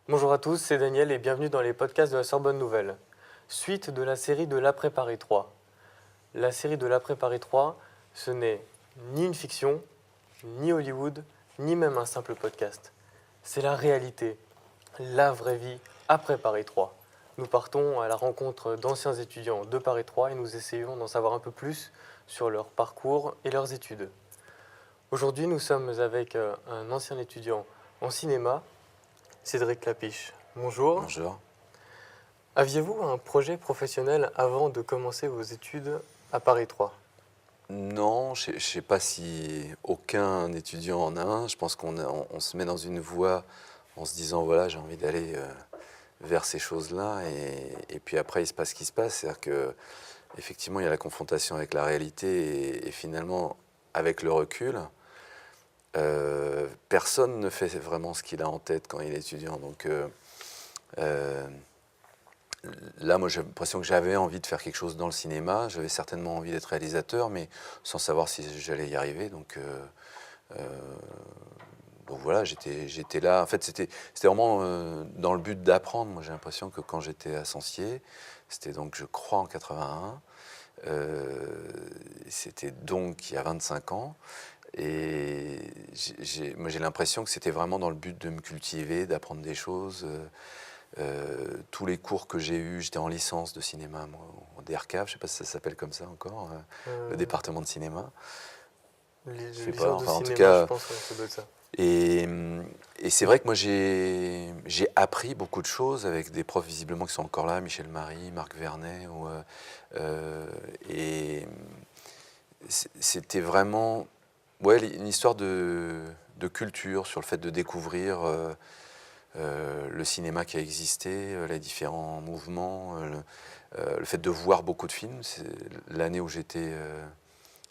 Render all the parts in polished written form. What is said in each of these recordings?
Bonjour à tous, c'est Daniel et bienvenue dans les podcasts de la Sorbonne Nouvelle. Suite de la série de l'Après Paris 3. La série de l'Après Paris 3, ce n'est ni une fiction, ni Hollywood, ni même un simple podcast. C'est la réalité, la vraie vie après Paris 3. Nous partons à la rencontre d'anciens étudiants de Paris 3 et nous essayons d'en savoir un peu plus sur leur parcours et leurs études. Aujourd'hui, nous sommes avec un ancien étudiant en cinéma, Cédric Clapiche. Bonjour. Bonjour. Aviez-vous un projet professionnel avant de commencer vos études à Paris 3? Non, je ne sais pas si aucun étudiant en a un. Je pense qu'on se met dans une voie en se disant, voilà, j'ai envie d'aller vers ces choses-là. Et puis après, il se passe ce qui se passe. C'est-à-dire qu'effectivement, il y a la confrontation avec la réalité. Et finalement, avec le recul, personne ne fait vraiment ce qu'il a en tête quand il est étudiant. Donc euh, là, moi, j'ai l'impression que j'avais envie de faire quelque chose dans le cinéma. J'avais certainement envie d'être réalisateur, mais sans savoir si j'allais y arriver. Euh, donc voilà, j'étais là. En fait, c'était vraiment dans le but d'apprendre. Moi, j'ai l'impression que quand j'étais à Sancier, c'était donc, je crois, en 81. C'était donc il y a 25 ans. Et moi, j'ai l'impression que c'était vraiment dans le but de me cultiver, d'apprendre des choses. Tous les cours que j'ai eus, j'étais en licence de cinéma, moi, au DRCAF, je ne sais pas si ça s'appelle comme ça encore, le département de cinéma. Je sais pas, Licence de enfin en tout cinéma, je cas. pense, ouais, ça doit être ça. Et, et c'est vrai que moi j'ai appris beaucoup de choses avec des profs visiblement qui sont encore là, Michel Marie, Marc Vernet. Et c'était vraiment une histoire de culture sur le fait de découvrir. Le cinéma qui a existé, les différents mouvements, le fait de voir beaucoup de films. L'année où j'étais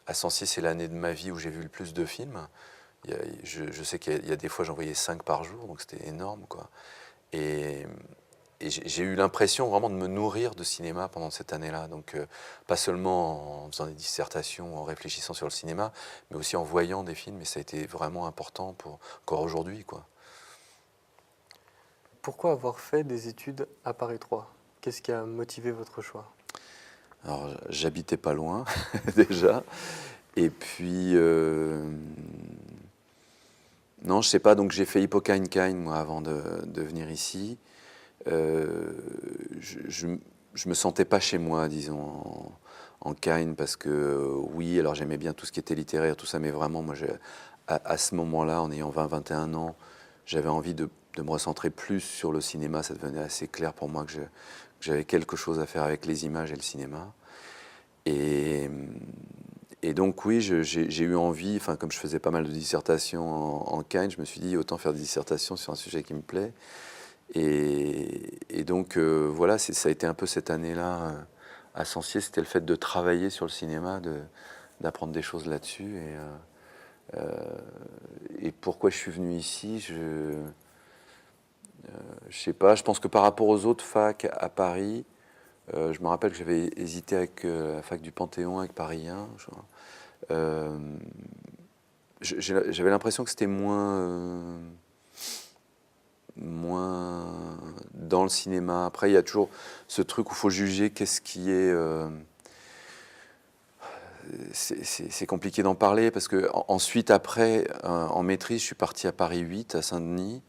à Sancier, c'est l'année de ma vie où j'ai vu le plus de films. Je sais qu'il y a des fois, j'en voyais 5 par jour, donc c'était énorme, quoi. Et, et j'ai eu l'impression vraiment de me nourrir de cinéma pendant cette année-là. Donc, pas seulement en faisant des dissertations, en réfléchissant sur le cinéma, mais aussi en voyant des films. Et ça a été vraiment important pour encore aujourd'hui, quoi. Pourquoi avoir fait des études à Paris 3? Qu'est-ce qui a motivé votre choix? Alors, j'habitais pas loin, déjà. Et puis, non, je sais pas, donc j'ai fait Hippocagne-Cagne, moi, avant de venir ici. Euh, je, je me sentais pas chez moi, disons, en Cagne, parce que, oui, alors j'aimais bien tout ce qui était littéraire, tout ça, mais vraiment, moi, à ce moment-là, en ayant 20-21 ans, j'avais envie de me recentrer plus sur le cinéma. Ça devenait assez clair pour moi que j'avais quelque chose à faire avec les images et le cinéma. Et, et donc oui, j'ai eu envie, enfin comme je faisais pas mal de dissertations en Cagne, je me suis dit autant faire des dissertations sur un sujet qui me plaît. Et donc voilà, ça a été un peu cette année-là à Sancier, c'était le fait de travailler sur le cinéma, d'apprendre des choses là-dessus. Et pourquoi je suis venu ici, je sais pas, je pense que par rapport aux autres facs à Paris, je me rappelle que j'avais hésité avec la fac du Panthéon, avec Paris 1. Euh, J'avais l'impression que c'était moins dans le cinéma. Après, il y a toujours ce truc où il faut juger qu'est-ce qui est. C'est compliqué d'en parler parce que ensuite, après, en maîtrise, je suis parti à Paris 8, à Saint-Denis,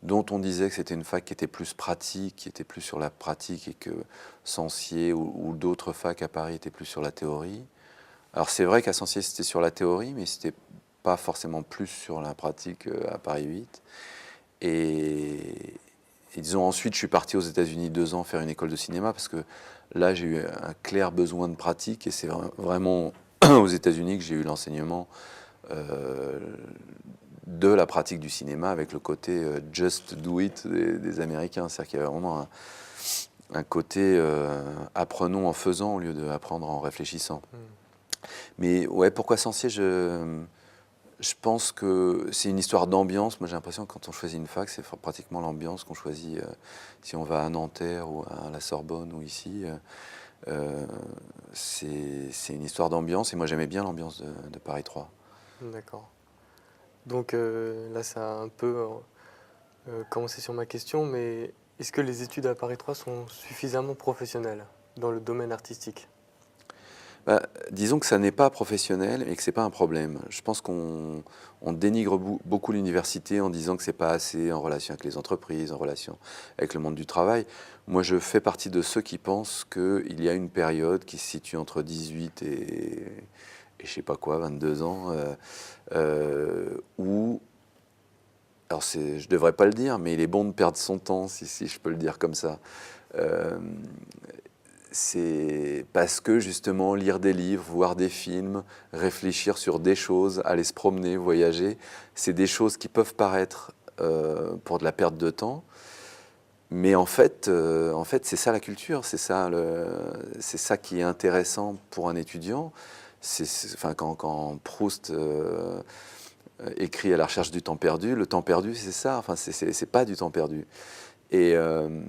dont on disait que c'était une fac qui était plus pratique, qui était plus sur la pratique, et que Sancier ou d'autres facs à Paris étaient plus sur la théorie. Alors c'est vrai qu'à Sancier c'était sur la théorie, mais c'était pas forcément plus sur la pratique à Paris 8. Et, et disons ensuite je suis parti aux États-Unis 2 ans faire une école de cinéma parce que là j'ai eu un clair besoin de pratique et c'est vraiment aux États-Unis que j'ai eu l'enseignement euh, de la pratique du cinéma avec le côté just do it des Américains. C'est-à-dire qu'il y avait vraiment un côté apprenons en faisant au lieu d'apprendre en réfléchissant. Mais ouais, pourquoi Sancier je pense que c'est une histoire d'ambiance. Moi, j'ai l'impression que quand on choisit une fac, c'est pratiquement l'ambiance qu'on choisit. Si on va à Nanterre ou à la Sorbonne ou ici, c'est une histoire d'ambiance. Et moi, j'aimais bien l'ambiance de Paris 3. D'accord. Donc là, ça a un peu commencer sur ma question, mais est-ce que les études à Paris 3 sont suffisamment professionnelles dans le domaine artistique? Bah, disons que ça n'est pas professionnel et que c'est pas un problème. Je pense qu'on dénigre beaucoup l'université en disant que c'est pas assez en relation avec les entreprises, en relation avec le monde du travail. Moi, je fais partie de ceux qui pensent qu'il y a une période qui se situe entre 18 et je sais pas quoi, 22 ans, où, alors je devrais pas le dire, mais il est bon de perdre son temps, si je peux le dire comme ça. Euh, c'est parce que justement lire des livres, voir des films, réfléchir sur des choses, aller se promener, voyager, c'est des choses qui peuvent paraître pour de la perte de temps, mais en fait c'est ça la culture, c'est ça qui est intéressant pour un étudiant. Enfin, quand Proust écrit à la recherche du temps perdu, le temps perdu c'est ça, enfin, c'est pas du temps perdu. Et, euh,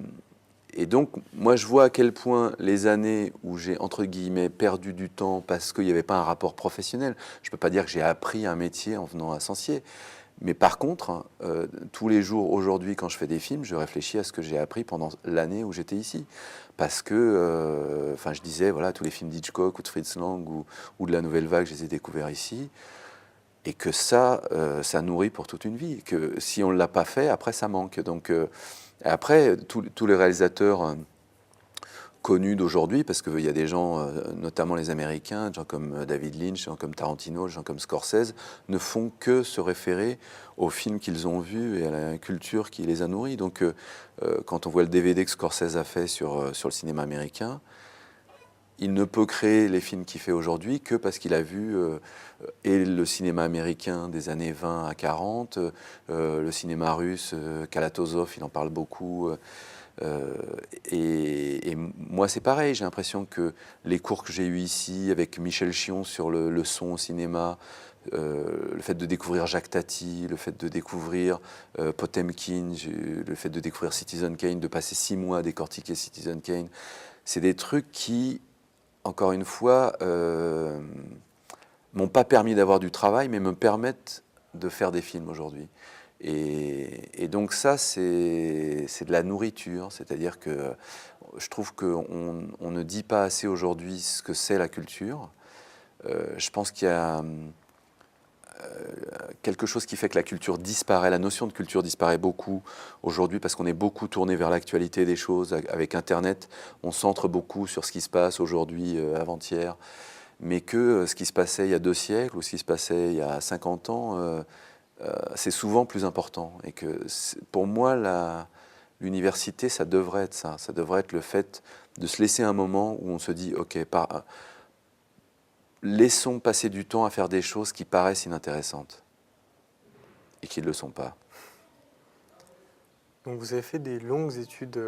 et donc, moi, je vois à quel point les années où j'ai, entre guillemets, perdu du temps parce qu'il n'y avait pas un rapport professionnel, je ne peux pas dire que j'ai appris un métier en venant à Censier, mais par contre, tous les jours, aujourd'hui, quand je fais des films, je réfléchis à ce que j'ai appris pendant l'année où j'étais ici. Parce que, enfin, je disais, voilà, tous les films d'Hitchcock ou de Fritz Lang ou de la Nouvelle Vague, je les ai découverts ici. Et que ça nourrit pour toute une vie. Et que si on ne l'a pas fait, après, ça manque. Donc, après, tous les réalisateurs connus d'aujourd'hui, parce qu'il y a des gens, notamment les Américains, des gens comme David Lynch, des gens comme Tarantino, des gens comme Scorsese, ne font que se référer aux films qu'ils ont vus et à la culture qui les a nourris. Donc, quand on voit le DVD que Scorsese a fait sur le cinéma américain, il ne peut créer les films qu'il fait aujourd'hui que parce qu'il a vu et le cinéma américain des années 20 à 40, le cinéma russe, Kalatozov, il en parle beaucoup. Et moi, c'est pareil, j'ai l'impression que les cours que j'ai eus ici avec Michel Chion sur le son au cinéma, le fait de découvrir Jacques Tati, le fait de découvrir Potemkin, le fait de découvrir Citizen Kane, de passer 6 mois à décortiquer Citizen Kane, c'est des trucs qui, encore une fois, m'ont pas permis d'avoir du travail, mais me permettent de faire des films aujourd'hui. Et donc ça, c'est de la nourriture, c'est-à-dire que je trouve qu'on ne dit pas assez aujourd'hui ce que c'est la culture. Je pense qu'il y a quelque chose qui fait que la culture disparaît, la notion de culture disparaît beaucoup aujourd'hui parce qu'on est beaucoup tourné vers l'actualité des choses. Avec Internet, on centre beaucoup sur ce qui se passe aujourd'hui, avant-hier, mais que ce qui se passait il y a 2 siècles ou ce qui se passait il y a 50 ans, c'est souvent plus important. Et que pour moi, l'université, ça devrait être ça. Ça devrait être le fait de se laisser un moment où on se dit, OK, laissons passer du temps à faire des choses qui paraissent inintéressantes et qui ne le sont pas. Donc vous avez fait des longues études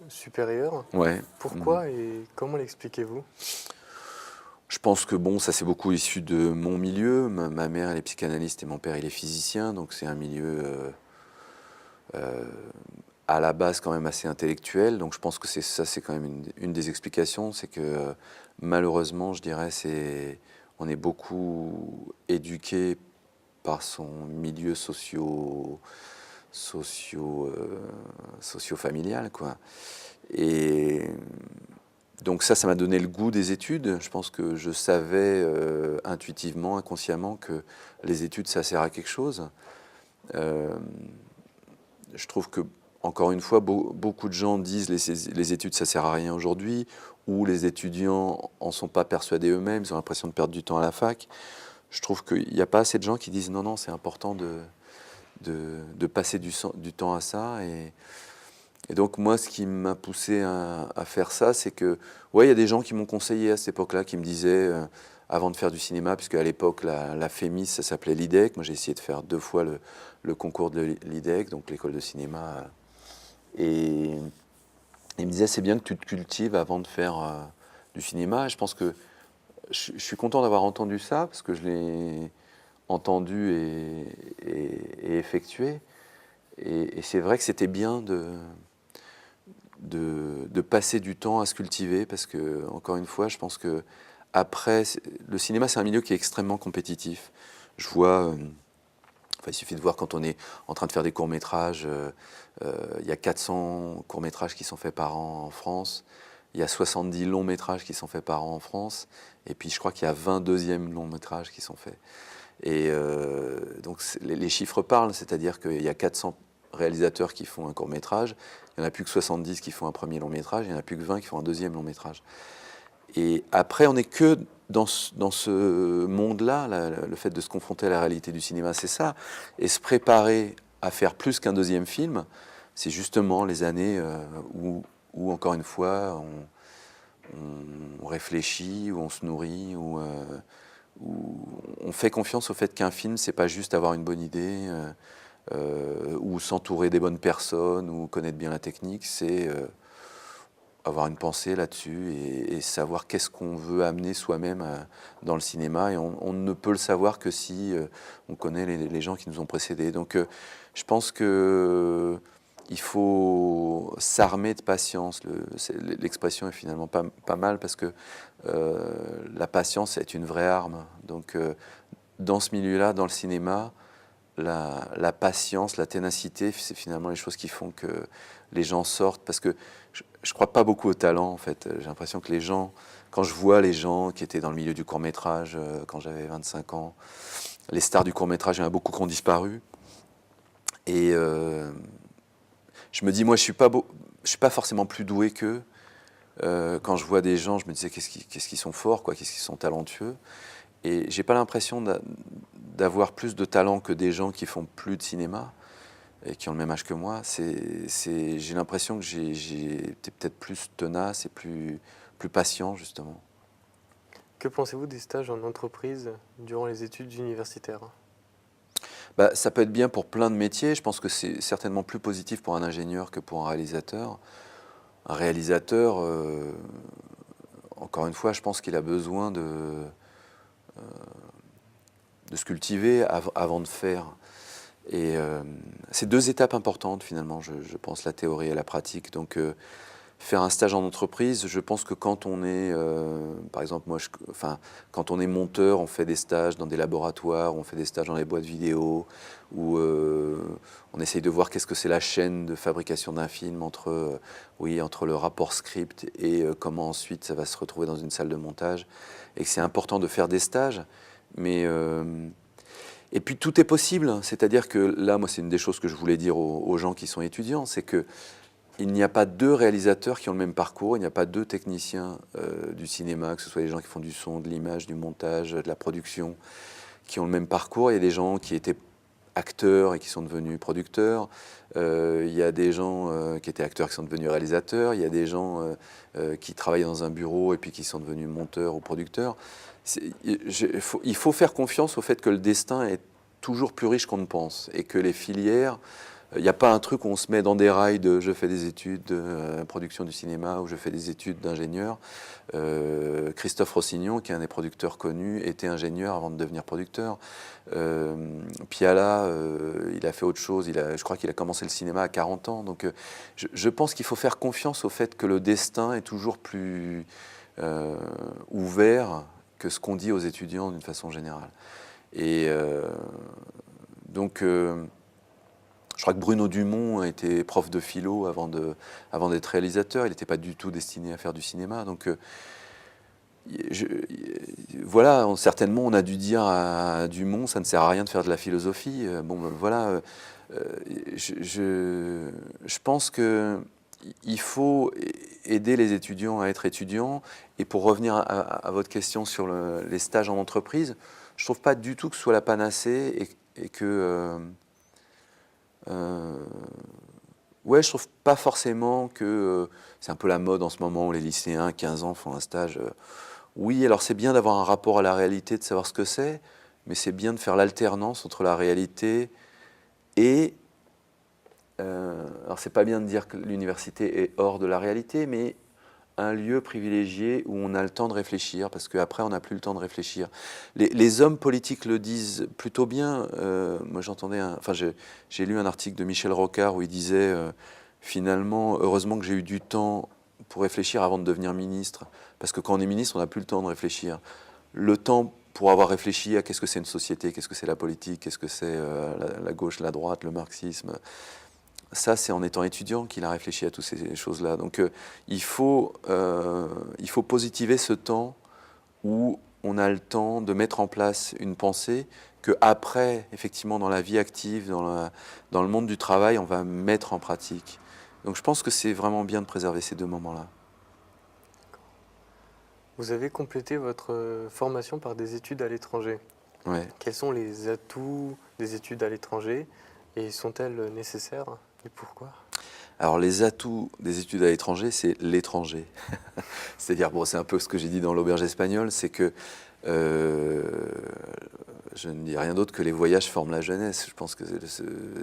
supérieures. Ouais. Pourquoi et comment l'expliquez-vous? Je pense que bon, ça c'est beaucoup issu de mon milieu. Ma mère elle est psychanalyste et mon père il est physicien, donc c'est un milieu à la base quand même assez intellectuel. Donc je pense que c'est quand même une des explications, c'est que malheureusement, je dirais, on est beaucoup éduqué par son milieu socio-familial, quoi. Et donc ça m'a donné le goût des études. Je pense que je savais intuitivement, inconsciemment, que les études, ça sert à quelque chose. Euh, je trouve que, encore une fois, beaucoup de gens disent les études, ça sert à rien aujourd'hui, ou les étudiants en sont pas persuadés eux-mêmes, ils ont l'impression de perdre du temps à la fac. Je trouve qu'il n'y a pas assez de gens qui disent non, non, c'est important de passer du temps à ça. Et donc moi, ce qui m'a poussé à faire ça, c'est que, ouais, il y a des gens qui m'ont conseillé à cette époque-là, qui me disaient, avant de faire du cinéma, puisque à l'époque, la FEMIS, ça s'appelait l'IDEC. Moi, j'ai essayé de faire 2 fois le concours de l'IDEC, donc l'école de cinéma. Et ils me disaient, c'est bien que tu te cultives avant de faire du cinéma. Et je pense que je suis content d'avoir entendu ça, parce que je l'ai entendu et effectué. Et c'est vrai que c'était bien de passer du temps à se cultiver, parce que, encore une fois, je pense que après, le cinéma, c'est un milieu qui est extrêmement compétitif. Je vois, Enfin, il suffit de voir quand on est en train de faire des courts-métrages, il y a 400 courts-métrages qui sont faits par an en France, il y a 70 longs-métrages qui sont faits par an en France, et puis je crois qu'il y a 20 deuxièmes longs-métrages qui sont faits. Et donc les chiffres parlent, c'est-à-dire qu'il y a 400 réalisateurs qui font un court-métrage, il n'y en a plus que 70 qui font un premier long-métrage, il n'y en a plus que 20 qui font un deuxième long-métrage. Et après, on n'est que dans ce monde-là, le fait de se confronter à la réalité du cinéma, c'est ça. Et se préparer à faire plus qu'un deuxième film, c'est justement les années où, encore une fois, on réfléchit, où on se nourrit, où on fait confiance au fait qu'un film, c'est pas juste avoir une bonne idée, ou s'entourer des bonnes personnes, ou connaître bien la technique, c'est avoir une pensée là-dessus et savoir qu'est-ce qu'on veut amener soi-même dans le cinéma. Et on ne peut le savoir que si on connaît les gens qui nous ont précédés. Donc je pense que il faut s'armer de patience. L'expression est finalement pas mal parce que la patience est une vraie arme. Donc dans ce milieu-là, dans le cinéma, la patience, la ténacité, c'est finalement les choses qui font que les gens sortent. Parce que je ne crois pas beaucoup au talent, en fait. J'ai l'impression que les gens, quand je vois les gens qui étaient dans le milieu du court-métrage, quand j'avais 25 ans, les stars du court-métrage, il y en a beaucoup qui ont disparu. Et je me dis, moi, je suis pas forcément plus doué qu'eux. Quand je vois des gens, je me disais, qu'est-ce qu'ils sont forts, quoi, qu'est-ce qu'ils sont talentueux. Et j'ai pas l'impression d'avoir plus de talent que des gens qui font plus de cinéma et qui ont le même âge que moi. J'ai l'impression que j'ai été peut-être plus tenace et plus patient, justement. Que pensez-vous des stages en entreprise durant les études universitaires? Bah, ça peut être bien pour plein de métiers. Je pense que c'est certainement plus positif pour un ingénieur que pour un réalisateur. Un réalisateur, encore une fois, je pense qu'il a besoin de se cultiver avant de faire. Et c'est deux étapes importantes finalement, je pense, la théorie et la pratique. Donc faire un stage en entreprise, je pense que quand on est, par exemple moi, quand on est monteur, on fait des stages dans des laboratoires, on fait des stages dans les boîtes vidéo, où on essaye de voir qu'est-ce que c'est la chaîne de fabrication d'un film entre le rapport script et comment ensuite ça va se retrouver dans une salle de montage. Et que c'est important de faire des stages, mais et puis tout est possible, c'est-à-dire que là, moi, c'est une des choses que je voulais dire aux gens qui sont étudiants, c'est que il n'y a pas deux réalisateurs qui ont le même parcours, il n'y a pas deux techniciens du cinéma, que ce soit les gens qui font du son, de l'image, du montage, de la production, qui ont le même parcours. Il y a des gens qui étaient acteurs et qui sont devenus producteurs. Il y a des gens qui étaient acteurs qui sont devenus réalisateurs. Il y a des gens qui travaillent dans un bureau et puis qui sont devenus monteurs ou producteurs. Il faut faire confiance au fait que le destin est toujours plus riche qu'on ne pense et que les filières, il n'y a pas un truc où on se met dans des rails de je fais des études de production du cinéma ou je fais des études d'ingénieur. Christophe Rossignon, qui est un des producteurs connus, était ingénieur avant de devenir producteur. Piala, il a fait autre chose. Je crois qu'il a commencé le cinéma à 40 ans. Donc je pense qu'il faut faire confiance au fait que le destin est toujours plus ouvert que ce qu'on dit aux étudiants d'une façon générale. Et donc, je crois que Bruno Dumont était prof de philo avant d'être réalisateur. Il n'était pas du tout destiné à faire du cinéma. Donc, voilà, certainement, on a dû dire à Dumont, ça ne sert à rien de faire de la philosophie. Bon, ben, voilà, je pense que il faut aider les étudiants à être étudiants. Et pour revenir à votre question sur les stages en entreprise, je ne trouve pas du tout que ce soit la panacée et que... ouais, je trouve pas forcément que... c'est un peu la mode en ce moment où les lycéens, 15 ans, font un stage. Oui, alors c'est bien d'avoir un rapport à la réalité, de savoir ce que c'est, mais c'est bien de faire l'alternance entre la réalité et... alors c'est pas bien de dire que l'université est hors de la réalité, mais un lieu privilégié où on a le temps de réfléchir, parce qu'après on n'a plus le temps de réfléchir. Les hommes politiques le disent plutôt bien. Moi j'ai lu un article de Michel Rocard où il disait finalement, heureusement que j'ai eu du temps pour réfléchir avant de devenir ministre, parce que quand on est ministre, on n'a plus le temps de réfléchir. Le temps pour avoir réfléchi à qu'est-ce que c'est une société, qu'est-ce que c'est la politique, qu'est-ce que c'est la gauche, la droite, le marxisme. Ça, c'est en étant étudiant qu'il a réfléchi à toutes ces choses-là. Donc il faut positiver ce temps où on a le temps de mettre en place une pensée que après, effectivement, dans la vie active, dans le monde du travail, on va mettre en pratique. Donc je pense que c'est vraiment bien de préserver ces deux moments-là. Vous avez complété votre formation par des études à l'étranger. Ouais. Quels sont les atouts des études à l'étranger et sont-elles nécessaires et pourquoi? Alors les atouts des études à l'étranger, c'est l'étranger. C'est-à-dire, bon, c'est un peu ce que j'ai dit dans l'auberge espagnole, c'est que je ne dis rien d'autre que les voyages forment la jeunesse. Je pense que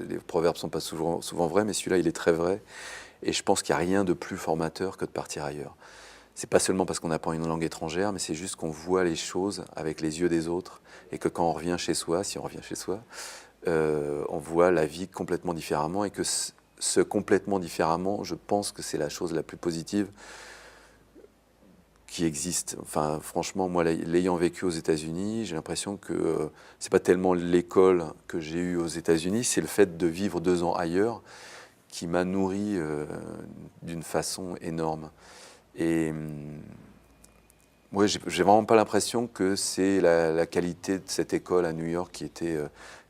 les proverbes ne sont pas souvent vrais, mais celui-là, il est très vrai. Et je pense qu'il n'y a rien de plus formateur que de partir ailleurs. C'est pas seulement parce qu'on apprend une langue étrangère, mais c'est juste qu'on voit les choses avec les yeux des autres et que quand on revient chez soi, si on revient chez soi, on voit la vie complètement différemment et que ce complètement différemment, je pense que c'est la chose la plus positive qui existe. Enfin, franchement, moi, l'ayant vécu aux États-Unis, j'ai l'impression que c'est pas tellement l'école que j'ai eue aux États-Unis, c'est le fait de vivre 2 ans ailleurs qui m'a nourri d'une façon énorme. Et ouais, j'ai vraiment pas l'impression que c'est la qualité de cette école à New York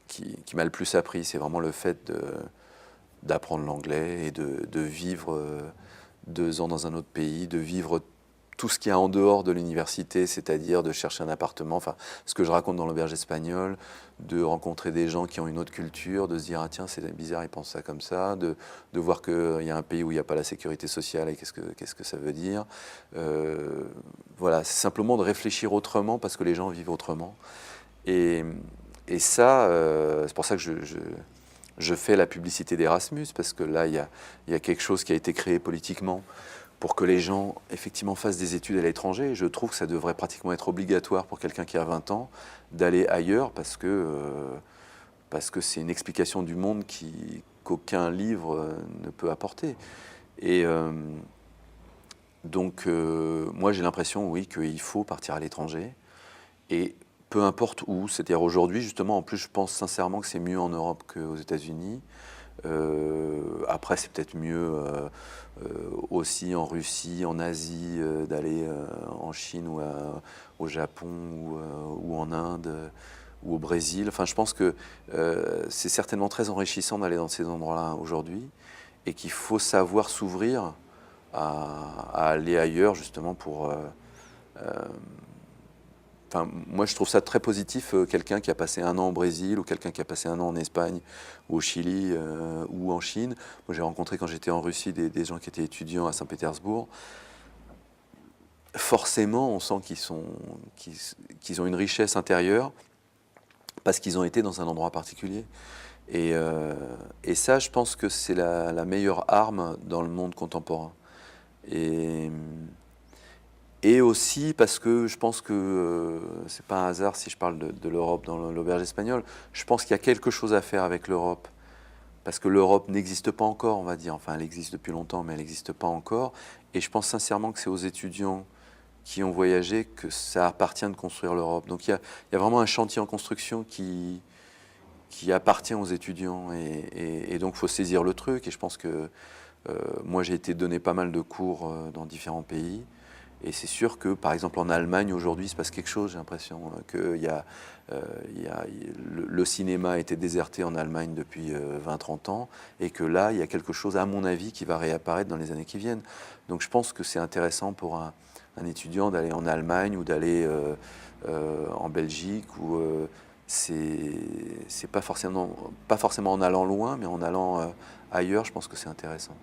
qui m'a le plus appris. C'est vraiment le fait d'apprendre l'anglais et de vivre 2 ans dans un autre pays, de vivre tout ce qu'il y a en dehors de l'université, c'est-à-dire de chercher un appartement, enfin, ce que je raconte dans l'auberge espagnole, de rencontrer des gens qui ont une autre culture, de se dire, ah tiens, c'est bizarre, ils pensent ça comme ça, de voir qu'il y a un pays où il n'y a pas la sécurité sociale et qu'est-ce que ça veut dire. Voilà, c'est simplement de réfléchir autrement parce que les gens vivent autrement. Et ça, c'est pour ça que je fais la publicité d'Erasmus, parce que là, il y a quelque chose qui a été créé politiquement pour que les gens, effectivement, fassent des études à l'étranger. Je trouve que ça devrait pratiquement être obligatoire pour quelqu'un qui a 20 ans d'aller ailleurs, parce que c'est une explication du monde qu'aucun livre ne peut apporter. Et donc, moi, j'ai l'impression, oui, qu'il faut partir à l'étranger. Et peu importe où, c'est-à-dire aujourd'hui, justement, en plus, je pense sincèrement que c'est mieux en Europe qu'aux États-Unis. Après, c'est peut-être mieux aussi en Russie, en Asie, d'aller en Chine ou au Japon ou en Inde ou au Brésil. Enfin, je pense que c'est certainement très enrichissant d'aller dans ces endroits-là aujourd'hui et qu'il faut savoir s'ouvrir à aller ailleurs justement pour... Enfin, moi, je trouve ça très positif, quelqu'un qui a passé 1 an au Brésil ou quelqu'un qui a passé 1 an en Espagne ou au Chili ou en Chine. Moi, j'ai rencontré quand j'étais en Russie des gens qui étaient étudiants à Saint-Pétersbourg. Forcément, on sent qu'ils ont une richesse intérieure parce qu'ils ont été dans un endroit particulier. Et ça, je pense que c'est la meilleure arme dans le monde contemporain. Et aussi parce que je pense que c'est pas un hasard si je parle de l'Europe dans l'auberge espagnole. Je pense qu'il y a quelque chose à faire avec l'Europe. Parce que l'Europe n'existe pas encore, on va dire. Enfin, elle existe depuis longtemps, mais elle n'existe pas encore. Et je pense sincèrement que c'est aux étudiants qui ont voyagé que ça appartient de construire l'Europe. Donc il y a vraiment un chantier en construction qui appartient aux étudiants. Et donc il faut saisir le truc. Et je pense que moi, j'ai été donné pas mal de cours dans différents pays. Et c'est sûr que, par exemple, en Allemagne, aujourd'hui, il se passe quelque chose. J'ai l'impression que le cinéma a été déserté en Allemagne depuis 20-30 ans, et que là, il y a quelque chose, à mon avis, qui va réapparaître dans les années qui viennent. Donc je pense que c'est intéressant pour un étudiant d'aller en Allemagne ou d'aller en Belgique, où c'est pas forcément en allant loin, mais en allant ailleurs, je pense que c'est intéressant.